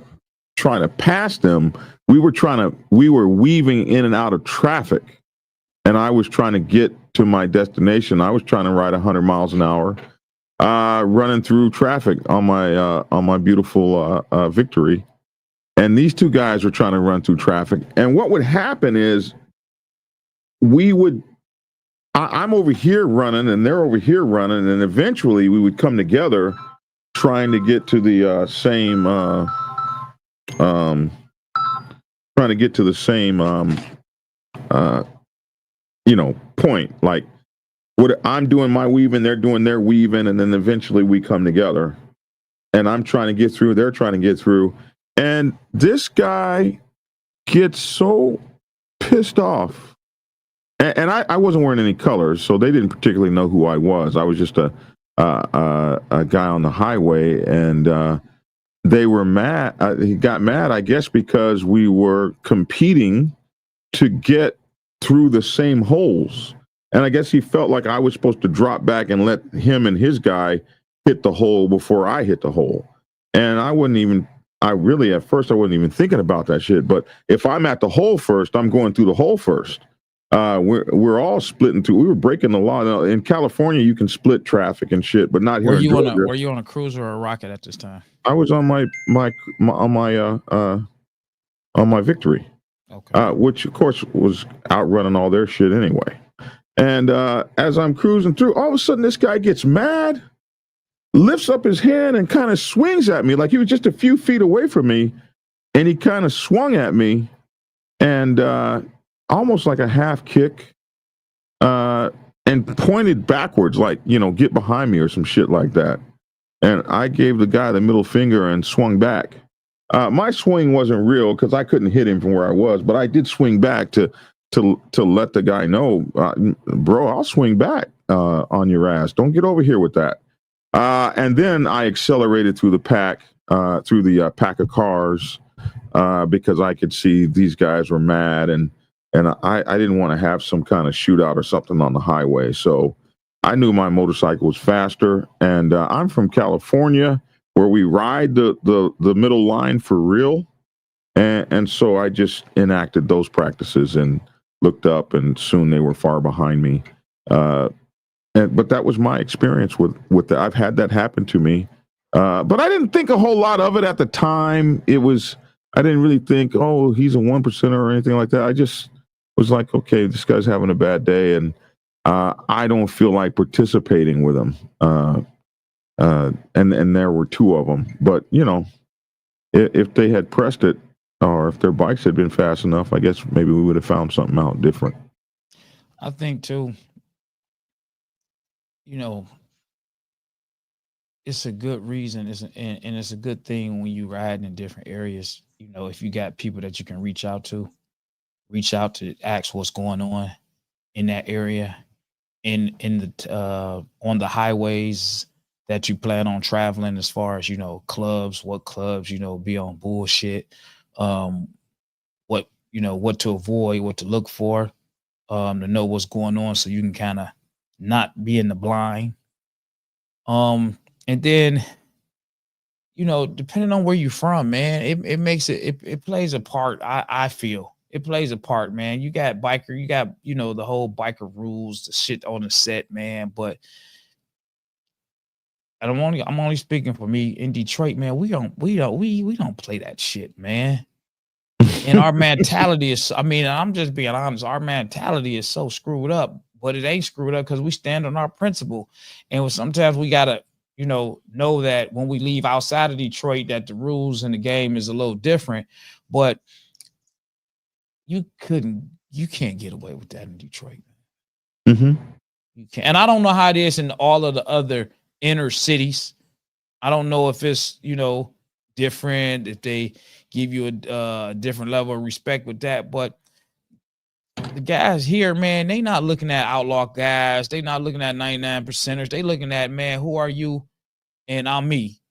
trying to pass them. We were weaving in and out of traffic, and I was trying to get to my destination. I was trying to ride 100 miles an hour, running through traffic on my beautiful Victory. And these 2 guys were trying to run through traffic. And what would happen is I'm over here running and they're over here running. And eventually we would come together trying to get to the same point. Like, what I'm doing my weaving, they're doing their weaving. And then eventually we come together. And I'm trying to get through, they're trying to get through. And this guy gets so pissed off. And I wasn't wearing any colors, so they didn't particularly know who I was. I was just a guy on the highway, and they were mad. He got mad, I guess, because we were competing to get through the same holes. And I guess he felt like I was supposed to drop back and let him and his guy hit the hole before I hit the hole. And at first I wasn't even thinking about that shit. But if I'm at the hole first, I'm going through the hole first. we're all split into. We were breaking the law. Now, in California, you can split traffic and shit, but not here Were in you Georgia. were you on a cruiser or a rocket at this time? I was on my Victory, Okay. which of course was outrunning all their shit anyway. And as I'm cruising through, all of a sudden this guy gets mad, lifts up his hand, and kind of swings at me like he was just a few feet away from me, and he kind of swung at me, and almost like a half kick, and pointed backwards, like, get behind me or some shit like that. And I gave the guy the middle finger and swung back. My swing wasn't real because I couldn't hit him from where I was, but I did swing back to let the guy know, bro, I'll swing back on your ass. Don't get over here with that. And then I accelerated through the pack of cars because I could see these guys were mad, and I didn't want to have some kind of shootout or something on the highway. So I knew my motorcycle was faster, and I'm from California, where we ride the middle line for real, and so I just enacted those practices and looked up, and soon they were far behind me. But that was my experience with that. I've had that happen to me, but I didn't think a whole lot of it at the time. I didn't really think, oh, he's a 1%er or anything like that. I just was like, okay, this guy's having a bad day, and I don't feel like participating with him. And there were two of them. But, if they had pressed it, or if their bikes had been fast enough, I guess maybe we would have found something out different. I think too, it's a good reason, and it's a good thing when you ride in different areas. If you got people that you can reach out to ask what's going on in that area, in the on the highways that you plan on traveling, as far as clubs, what clubs be on bullshit, what to avoid, what to look for, to know what's going on, so you can kind of not be in the blind. And then, depending on where you're from, man, it makes it plays a part. I feel it plays a part, man. You got the whole biker rules, the shit on the set, man. But I'm only speaking for me. In Detroit, man, we don't play that shit, man. And our mentality is, I'm just being honest, our mentality is so screwed up, but it ain't screwed up because we stand on our principle. And sometimes we gotta, know that when we leave outside of Detroit, that the rules in the game is a little different. But you can't get away with that in Detroit. Mm-hmm. You can't. And I don't know how it is in all of the other inner cities. I don't know if it's, different, if they give you a different level of respect with that. But the guys here, man, they not looking at outlaw guys. They not looking at 99%ers. They looking at, man, who are you? And I'm me.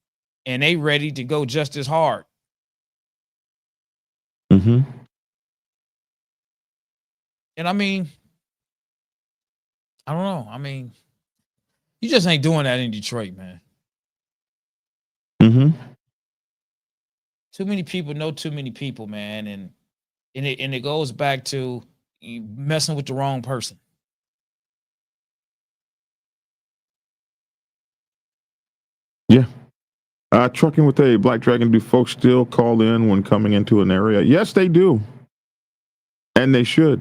And they ready to go just as hard. Mm-hmm. And I don't know. You just ain't doing that in Detroit, man. Mm-hmm. Too many people know too many people, man. And it goes back to you messing with the wrong person. Yeah. Trucking with a Black Dragon, do folks still call in when coming into an area? Yes, they do. And they should.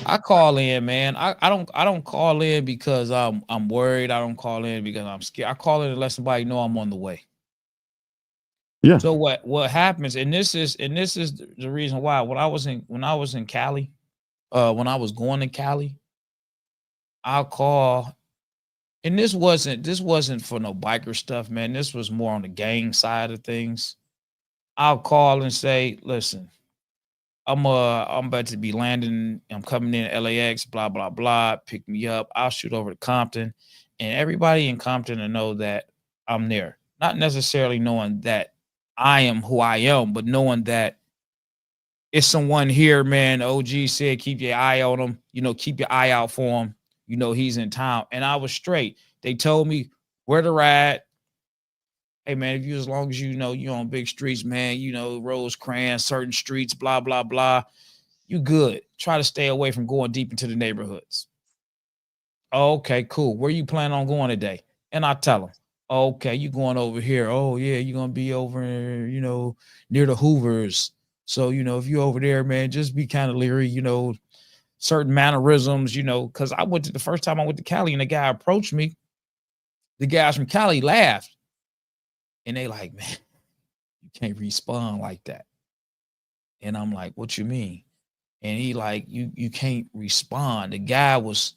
I call in, man. I don't call in because I'm worried. I don't call in because I'm scared. I call in to let somebody know I'm on the way. Yeah. So what happens, and this is the reason why, when I was in Cali, when I was going to Cali, I'll call, and this wasn't for no biker stuff, man. This was more on the gang side of things. I'll call and say, listen, I'm about to be landing. I'm coming in LAX, blah, blah, blah. Pick me up. I'll shoot over to Compton, and everybody in Compton will know that I'm there. Not necessarily knowing that I am who I am, but knowing that it's someone here, man. OG said, keep your eye on him. Keep your eye out for him. He's in town. And I was straight. They told me where to ride. Hey, man, if you, as long as you're on big streets, man, Rosecrans, certain streets, blah, blah, blah. You good. Try to stay away from going deep into the neighborhoods. Okay, cool. Where you plan on going today? And I tell them, okay, you going over here. Oh yeah, you're gonna be over, near the Hoovers. So, if you're over there, man, just be kind of leery, certain mannerisms, because the first time I went to Cali and the guy approached me, the guys from Cali laughed. And they like, man, you can't respond like that. And I'm like, what you mean? And he like, you can't respond. The guy was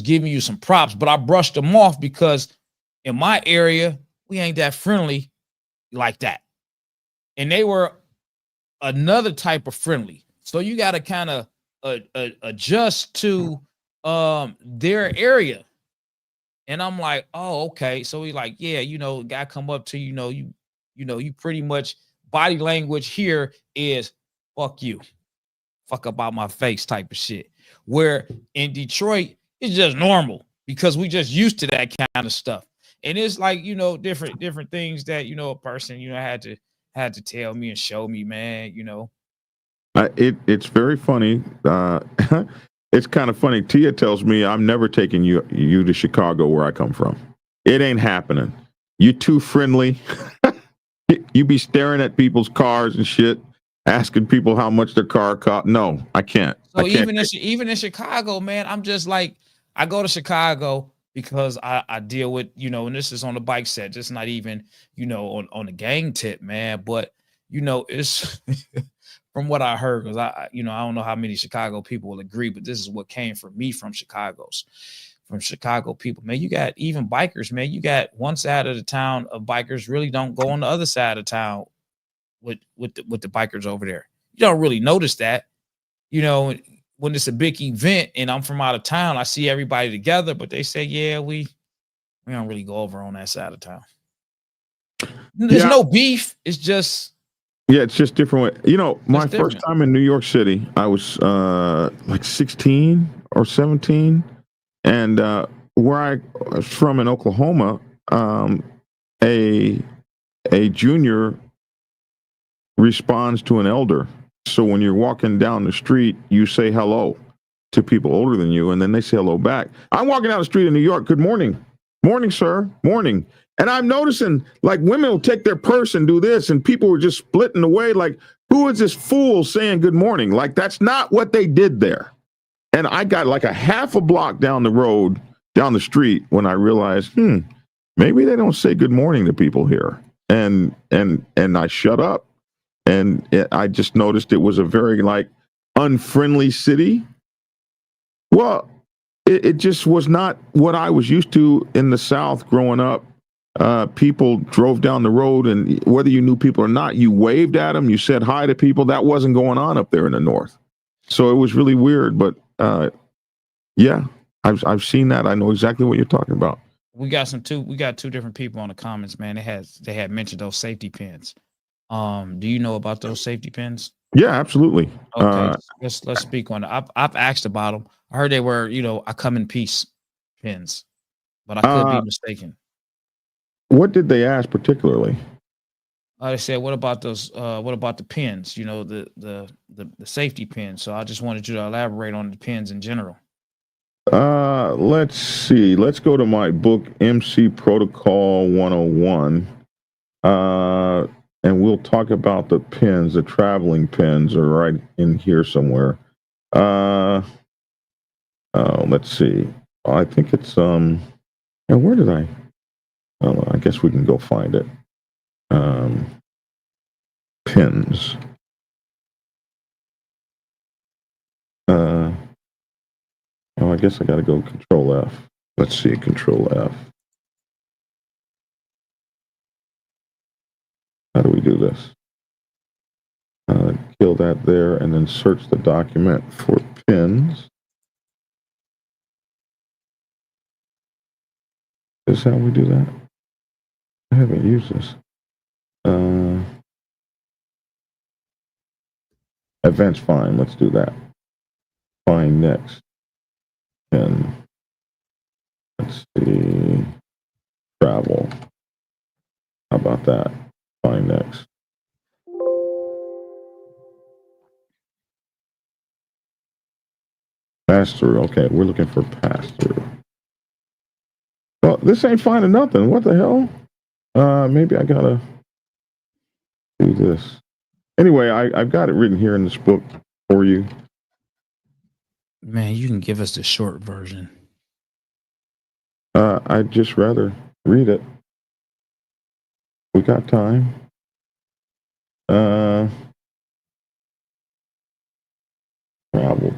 giving you some props, but I brushed him off because in my area, we ain't that friendly like that. And they were another type of friendly. So you got to kind of adjust to their area. And I'm like, oh, okay. So he's like, yeah, guy come up to you pretty much body language here is fuck you, fuck about my face type of shit. Where in Detroit, it's just normal because we just used to that kind of stuff. And it's like, different things that, a person, had to tell me and show me, man, It's very funny. It's kind of funny. Tia tells me I'm never taking you to Chicago, where I come from. It ain't happening. You too friendly. You be staring at people's cars and shit, asking people how much their car cost. No, I can't. So even in Chicago, man, I'm just like, I go to Chicago because I deal with, and this is on the bike set, just not even, on the gang tip, man. But it's from what I heard, because I don't know how many Chicago people will agree, but this is what came from me from Chicago people, man. You got even bikers, man. You got one side of the town of bikers really don't go on the other side of town with the bikers over there. You don't really notice that, when it's a big event and I'm from out of town, I see everybody together, but they say, yeah, we don't really go over on that side of town. There's no beef. It's just. Yeah, it's just different. My first time in New York City, I was like 16 or 17. And where I was from in Oklahoma, a junior responds to an elder. So when you're walking down the street, you say hello to people older than you, and then they say hello back. I'm walking down the street in New York. Good morning. Morning, sir. Morning. And I'm noticing, like, women will take their purse and do this, and people were just splitting away. Like, who is this fool saying good morning? Like, that's not what they did there. And I got like a half a block down the street, when I realized, maybe they don't say good morning to people here. And I shut up. And I just noticed it was a very, like, unfriendly city. Well, it just was not what I was used to in the South growing up. People drove down the road, and whether you knew people or not, you waved at them, you said hi to people. That wasn't going on up there in the North. So it was really weird. But yeah, I've seen that. I know exactly what you're talking about. We got two different people on the comments, man. They had mentioned those safety pins. Do you know about those safety pins? Yeah, absolutely. Okay, let's speak on it. I've asked about them. I heard they were, I come in peace pins, but I could be mistaken. What did they ask particularly? They said, what about those? What about the pins? The safety pins. So I just wanted you to elaborate on the pins in general. Let's see. Let's go to my book, MC Protocol 101. And we'll talk about the pins. The traveling pins are right in here somewhere. Let's see. I think it's and where did I? I guess we can go find it. Pins. I guess I got to go Control F. Let's see, Control F. How do we do this? Kill that there, and then search the document for pins. Is this how we do that? I haven't used this. Events find. Let's do that. Find next. And let's see. Travel. How about that? Find next. Pass through. Okay, we're looking for pass through. Well, this ain't finding nothing. What the hell? Maybe I gotta do this. Anyway, I've got it written here in this book for you. Man, you can give us the short version. I'd just rather read it. We got time. Travel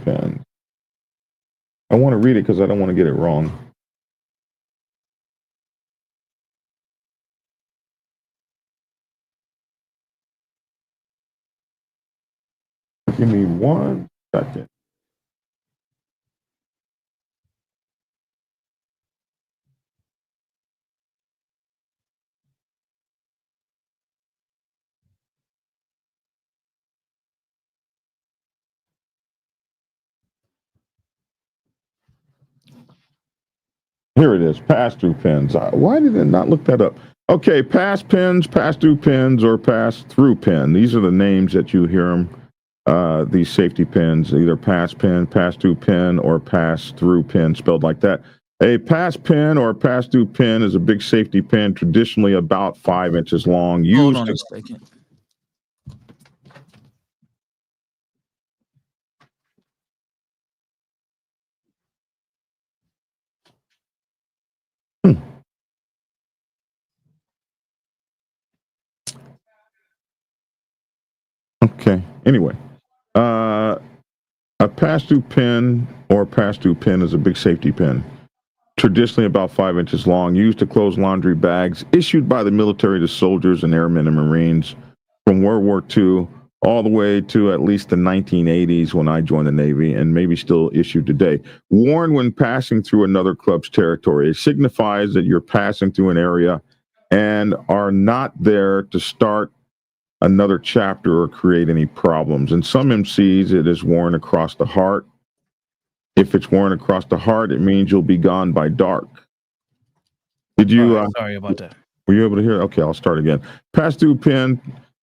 pen. I want to read it because I don't want to get it wrong. Give me 1 second. Here it is, pass-through pins. Why did it not look that up? Okay, pass pins, pass-through pins, or pass-through pin. These are the names that you hear them, these safety pins, either pass pin, pass-through pin, or pass-through pin, spelled like that. A pass pin or pass-through pin is a big safety pin, traditionally about 5 inches long. Hold on a second. Okay. Anyway, a pass-through pin or pass-through pin is a big safety pin, traditionally about 5 inches long, used to close laundry bags, issued by the military to soldiers and airmen and Marines from World War II all the way to at least the 1980s when I joined the Navy, and maybe still issued today. Worn when passing through another club's territory. It signifies that you're passing through an area and are not there to start another chapter or create any problems. In some MCs, it is worn across the heart. If it's worn across the heart, it means you'll be gone by dark. Did you? Sorry about that. Were you able to hear? Okay, I'll start again. Pass-through pin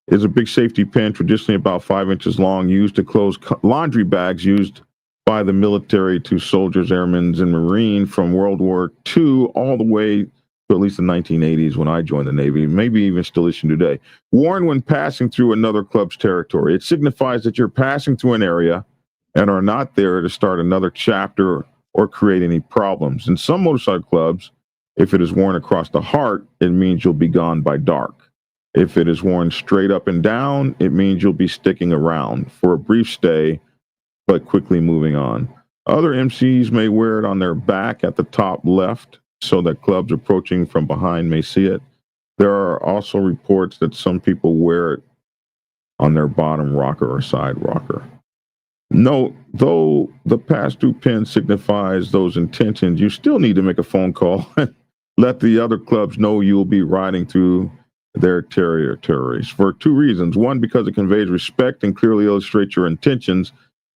is a big safety pin, traditionally about 5 inches long, used to close laundry bags used by the military to soldiers, airmen, and Marine from World War II all the way to at least the 1980s when I joined the Navy, maybe even still issued today. Worn when passing through another club's territory. It signifies that you're passing through an area and are not there to start another chapter or create any problems. In some motorcycle clubs, if it is worn across the heart, it means you'll be gone by dark. If it is worn straight up and down, it means you'll be sticking around for a brief stay, but quickly moving on. Other MCs may wear it on their back at the top left so that clubs approaching from behind may see it. There are also reports that some people wear it on their bottom rocker or side rocker. Note, though the pass-through pin signifies those intentions, you still need to make a phone call and let the other clubs know you'll be riding through their territories for 2 reasons. 1, because it conveys respect and clearly illustrates your intentions.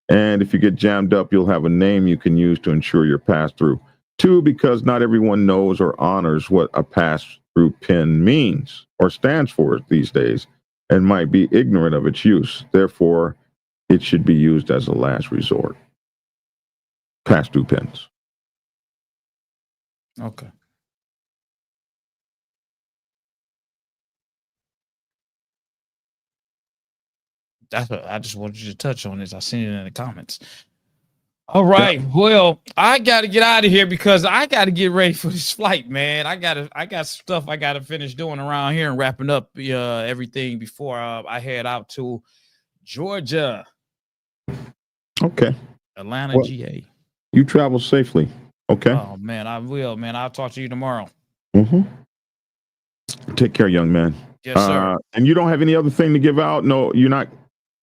And if you get jammed up, you'll have a name you can use to ensure your pass-through. 2, because not everyone knows or honors what a pass-through pin means or stands for these days and might be ignorant of its use. Therefore, it should be used as a last resort. Pass-through pins. Okay. That's what I just wanted you to touch on this. I seen it in the comments. All right. Well, I got to get out of here because I got to get ready for this flight, man. I got stuff I got to finish doing around here and wrapping up everything before I head out to Georgia. Okay. Atlanta, GA. You travel safely. Okay. Oh man, I will, man. I'll talk to you tomorrow. Mm-hmm. Take care, young man. Yes, sir. And you don't have any other thing to give out? No, you're not.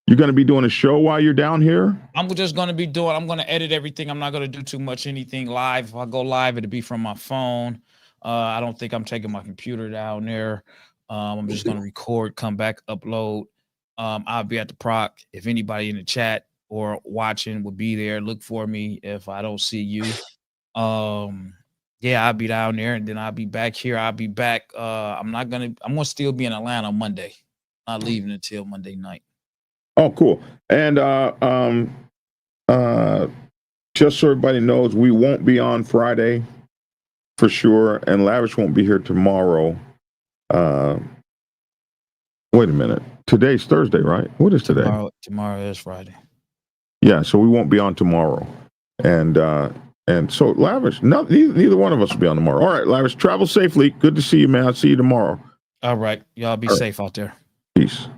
You're going to be doing a show while you're down here? I'm just going to be doing, I'm going to edit everything. I'm not going to do too much anything live. If I go live, it'll be from my phone. I don't think I'm taking my computer down there. I'm just going to record, come back, upload. I'll be at the proc. If anybody in the chat or watching will be there, look for me. If I don't see you, yeah, I'll be down there and then I'll be back here. I'll be back. I'm going to still be in Atlanta on Monday. Not leaving until Monday night. Oh, cool. And just so everybody knows, we won't be on Friday for sure, and Lavish won't be here tomorrow. Wait a minute. Today's Thursday, right? What is today? Tomorrow is Friday. Yeah, so we won't be on tomorrow. And so Lavish, neither one of us will be on tomorrow. All right, Lavish, travel safely. Good to see you, man. I'll see you tomorrow. All right. Y'all be safe out there. Peace.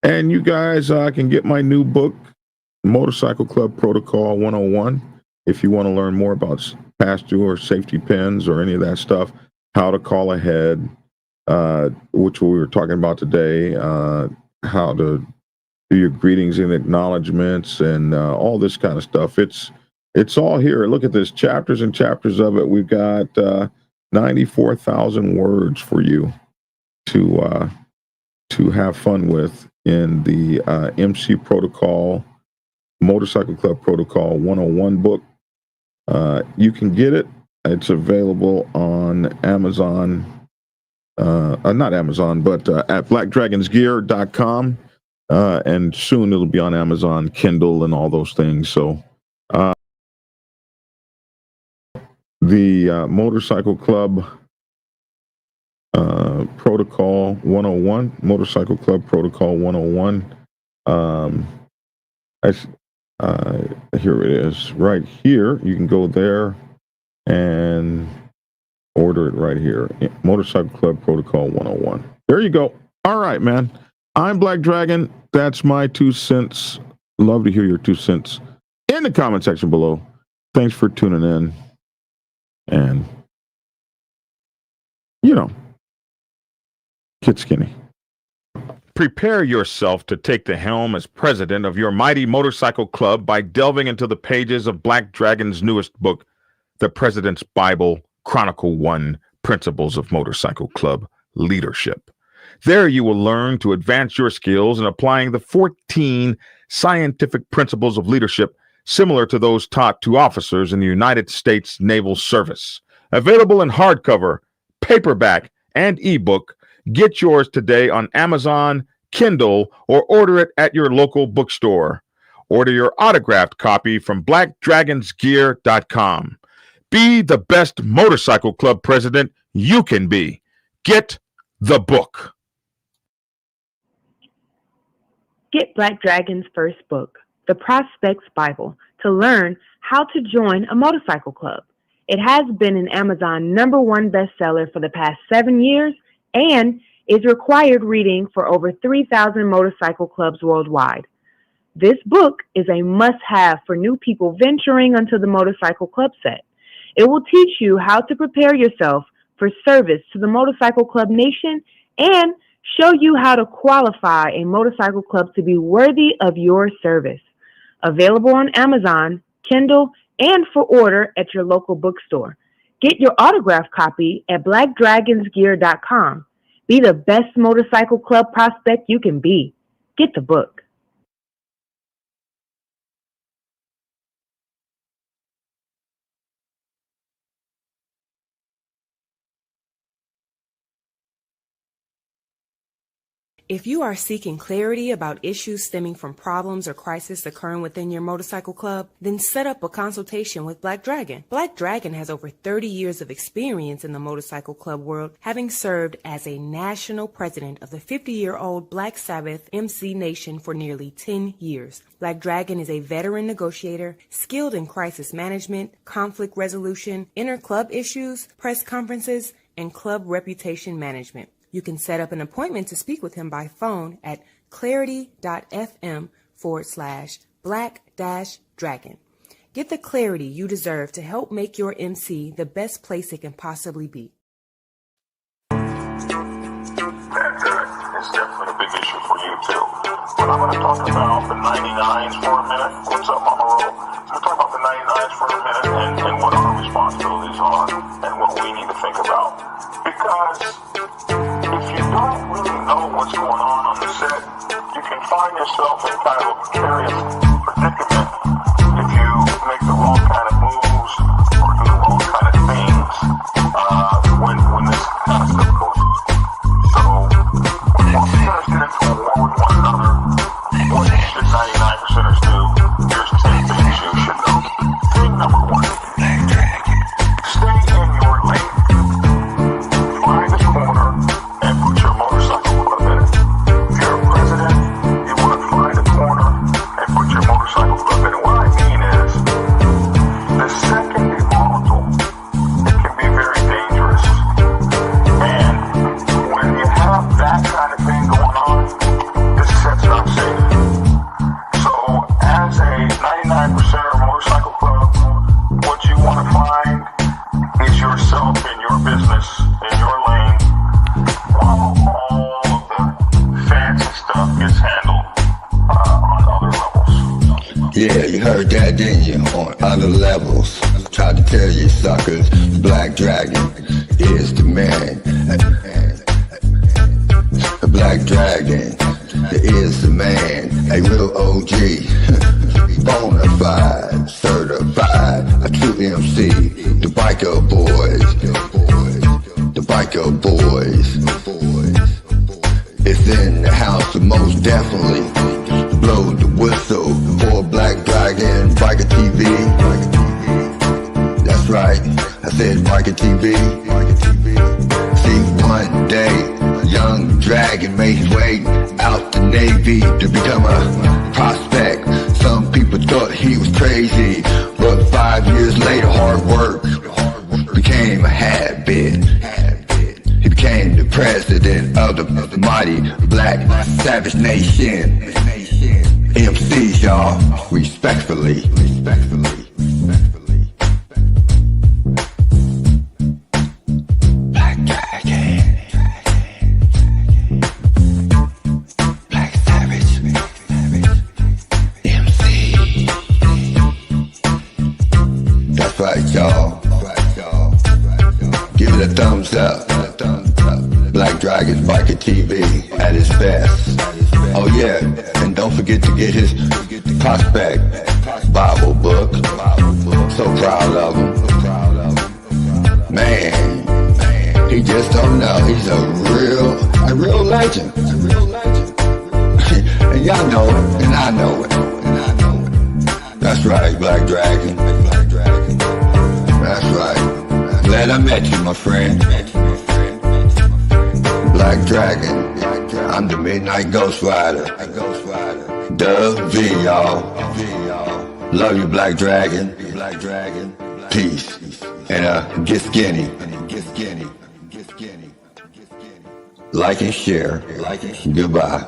And you guys can get my new book, Motorcycle Club Protocol 101, if you want to learn more about pass-through or safety pins or any of that stuff, how to call ahead, which we were talking about today, how to do your greetings and acknowledgments and all this kind of stuff. It's all here. Look at this, chapters and chapters of it. We've got 94,000 words for you to have fun with in the MC Protocol, Motorcycle Club Protocol 101 book. You can get it. It's available on Amazon, not Amazon, but at blackdragonsgear.com. And soon it'll be on Amazon, Kindle, and all those things. So the Motorcycle Club Protocol 101, Motorcycle Club Protocol 101. Here it is, right here. You can go there and order it right here. Motorcycle Club Protocol 101. There you go. All right, man. I'm Black Dragon. That's my 2 cents. Love to hear your 2 cents in the comment section below. Thanks for tuning in. And, get skinny. Prepare yourself to take the helm as president of your mighty motorcycle club by delving into the pages of Black Dragon's newest book, The President's Bible, Chronicle 1, Principles of Motorcycle Club Leadership. There you will learn to advance your skills in applying the 14 scientific principles of leadership similar to those taught to officers in the United States Naval Service. Available in hardcover, paperback, and ebook. Get yours today on Amazon, Kindle, or order it at your local bookstore. Order your autographed copy from blackdragonsgear.com. Be the best motorcycle club president you can be. Get the book. Get Black Dragon's first book, The Prospect's Bible, to learn how to join a motorcycle club. It has been an Amazon #1 bestseller for the past 7 years and is required reading for over 3,000 motorcycle clubs worldwide. This book is a must-have for new people venturing onto the motorcycle club set. It will teach you how to prepare yourself for service to the motorcycle club nation and show you how to qualify a motorcycle club to be worthy of your service. Available on Amazon, Kindle, and for order at your local bookstore. Get your autographed copy at blackdragonsgear.com. Be the best motorcycle club prospect you can be. Get the book. If you are seeking clarity about issues stemming from problems or crises occurring within your motorcycle club, then set up a consultation with Black Dragon. Black Dragon has over 30 years of experience in the motorcycle club world, having served as a national president of the 50-year-old Black Sabbath MC Nation for nearly 10 years. Black Dragon is a veteran negotiator, skilled in crisis management, conflict resolution, inter-club issues, press conferences, and club reputation management. You can set up an appointment to speak with him by phone at clarity.fm/black-dragon. Get the clarity you deserve to help make your MC the best place it can possibly be. It's definitely a big issue for you too. But I'm going to talk about the 99s for a minute. What's up, Mama Roll? I'm going to talk about the 99s for a minute and what our responsibilities are and what we need to think about. Because if you don't really know what's going on the set, you can find yourself in kind of a precarious predicament if you make the wrong kind of moves or do the wrong kind of things when this kind of stuff goes on. So, when percenters get into a war with one another, what should 99%ers do? Here's 10 things you should know. Thing Yeah, you heard that, didn't you? On other levels, tried to tell you suckers, Black Dragon is the man. The Black Dragon is the man, a real OG, bona fide, certified, a true MC, the Biker Boys, the Biker Boys. It's in the house, most definitely. Blow the whistle for Black Dragon, Biker TV. That's right, I said Biker TV. See, one day, young Dragon made his way out the Navy to become a prospect. Some people thought he was crazy, but 5 years later, hard work became a habit. He became the president of the mighty Black Savage Nation. MCs, y'all, respectfully. Black Dragon, Black Savage, MC. That's right, y'all. Give it a thumbs up. Black Dragon Biker TV at its best. Oh yeah, and don't forget to get his prospect Bible book. So proud of him. Man, he just don't know. He's a real legend. And y'all know it, and I know it. That's right, Black Dragon. That's right. Glad I met you, my friend. Black Dragon, I'm the Midnight Ghost Rider. Dub V, y'all. Love you, Black Dragon. Peace. And get skinny. Like and share. Goodbye.